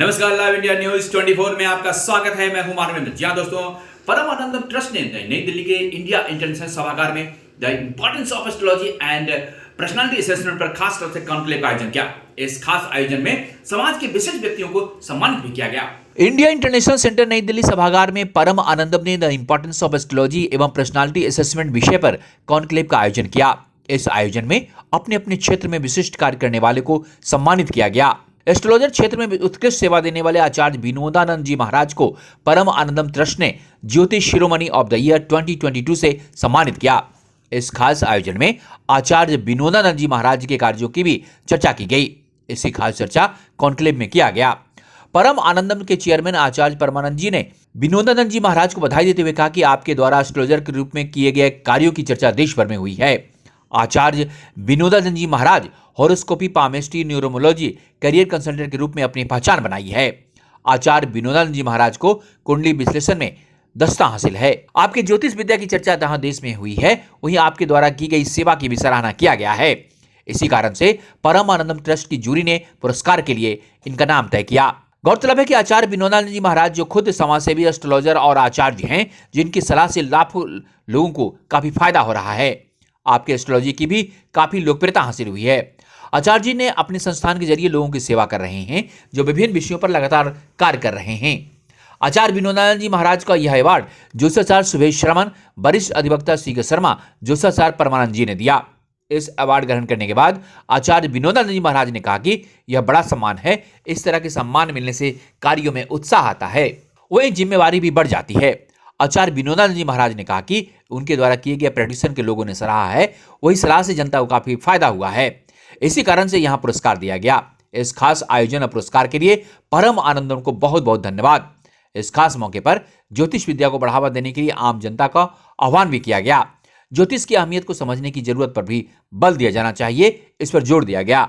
नमस्कार, live India news 24 में आपका स्वागत है। मैं हूं मानवेंद्र। जी हां दोस्तों, परमानंदम ट्रस्ट ने नई दिल्ली के इंडिया इंटरनेशनल सभागार में the importance of astrology and personality assessment पर खास तौर से कॉन्क्लेव का आयोजन किया। इस खास आयोजन में समाज के विशिष्ट व्यक्तियों को सम्मानित भी किया गया। इंडिया इंटरनेशनल सेंटर नई दिल्ली सभागार में परम आनंदम ने द इंपॉर्टेंस ऑफ एस्ट्रोलॉजी एवं पर्सनालिटी असेसमेंट विषय पर कॉन्क्लेव का आयोजन किया। इस आयोजन में अपने अपने क्षेत्र में विशिष्ट कार्य करने वाले को सम्मानित किया गया। एस्ट्रोलॉजर क्षेत्र में उत्कृष्ट सेवा देने वाले आचार्य विनोदानंद जी महाराज को परम आनंदम ट्रस्ट ने ज्योतिष शिरोमणि ऑफ द ईयर 2022 से सम्मानित किया। इस खास आयोजन में आचार्य विनोदानंद जी महाराज के कार्यों की भी चर्चा की गई। इसी खास चर्चा कॉन्क्लेव में किया गया। परम आनंदम के चेयरमैन आचार्य परमानंद जी ने विनोदानंद जी महाराज को बधाई देते हुए कहा कि आपके द्वारा एस्ट्रोलॉजर के रूप में किए गए कार्यों की चर्चा देश भर में हुई है। आचार्य विनोदानंद जी महाराज हॉरोस्कोपी, पामेस्ट्री, न्यूरोमोलॉजी, करियर कंसल्टेंट के रूप में अपनी पहचान बनाई है। आचार्य विनोदानंद जी महाराज को कुंडली विश्लेषण में दस्ता हासिल है। आपके ज्योतिष विद्या की चर्चा जहां देश में हुई है, वहीं आपके द्वारा की गई सेवा की भी सराहना किया गया है। इसी कारण से परम आनंदम ट्रस्ट की जूरी ने पुरस्कार के लिए इनका नाम तय किया। गौरतलब है कि आचार्य विनोदानंद जी महाराज जो खुद समाजसेवी, एस्ट्रोलॉजर और आचार्य हैं, जिनकी सलाह से लाखों लोगों को काफी फायदा हो रहा है। आपके एस्ट्रोलॉजी की भी काफी लोकप्रियता हासिल हुई है। आचार्य जी ने अपने संस्थान के जरिए लोगों की सेवा कर रहे हैं, जो विभिन्न विषयों पर लगातार कार्य कर रहे हैं। आचार्य विनोदानंद जी महाराज का यह अवार्ड ज्योतिषाचार्य सुभेश श्रमण, वरिष्ठ अधिवक्ता सीके शर्मा, ज्योतिषाचार्य परमानंद जी ने दिया। इस अवार्ड ग्रहण करने के बाद आचार्य विनोदानंद जी महाराज ने कहा कि यह बड़ा सम्मान है। इस तरह के सम्मान मिलने से कार्यों में उत्साह आता है, वही जिम्मेवारी भी बढ़ जाती है। आचार्य विनोदानंद जी महाराज ने कहा कि उनके द्वारा किए गए प्रेडिक्शन के लोगों ने सराहा है, वही सलाह से जनता को काफी फायदा हुआ है। इसी कारण से यहां पुरस्कार दिया गया। इस खास आयोजन और पुरस्कार के लिए परम आनंदम को बहुत बहुत धन्यवाद। इस खास मौके पर ज्योतिष विद्या को बढ़ावा देने के लिए आम जनता का आह्वान भी किया गया। ज्योतिष की अहमियत को समझने की जरूरत पर भी बल दिया जाना चाहिए, इस पर जोर दिया गया।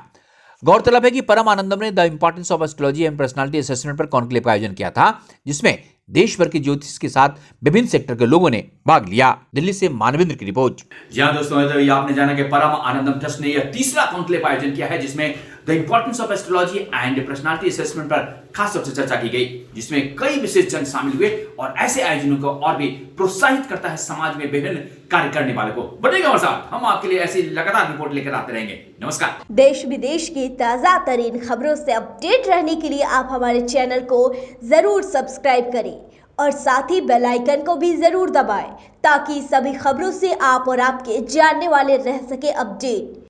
गौरतलब है कि परम आनंदम ने the importance of astrology and personality assessment पर कॉन्क्लेव का आयोजन किया था, जिसमें देश भर के ज्योतिष के साथ विभिन्न सेक्टर के लोगों ने भाग लिया। दिल्ली से मानवेंद्र की रिपोर्ट। जी हां दोस्तों, तो ये आपने जाना कि परम आनंदम ट्रस्ट ने यह तीसरा कॉन्क्लेव आयोजन किया है, जिसमें the importance of astrology and personality assessment पर खास तौर से चर्चा की गई, जिसमें कई विशेष जन शामिल हुए और ऐसे आयोजनों को और भी प्रोत्साहित करता है समाज में विभिन्न कार्य करने वाले को। बनेगा हमारे साथ, हम आपके लिए ऐसी लगातार रिपोर्ट लेकर आते रहेंगे। नमस्कार। देश विदेश की ताजा तरीन खबरों से अपडेट रहने के लिए आप हमारे चैनल को जरूर सब्सक्राइब करें और साथ ही बेल आइकन को भी जरूर दबाएं, ताकि सभी खबरों से आप और आपके जानने वाले रह सके अपडेट।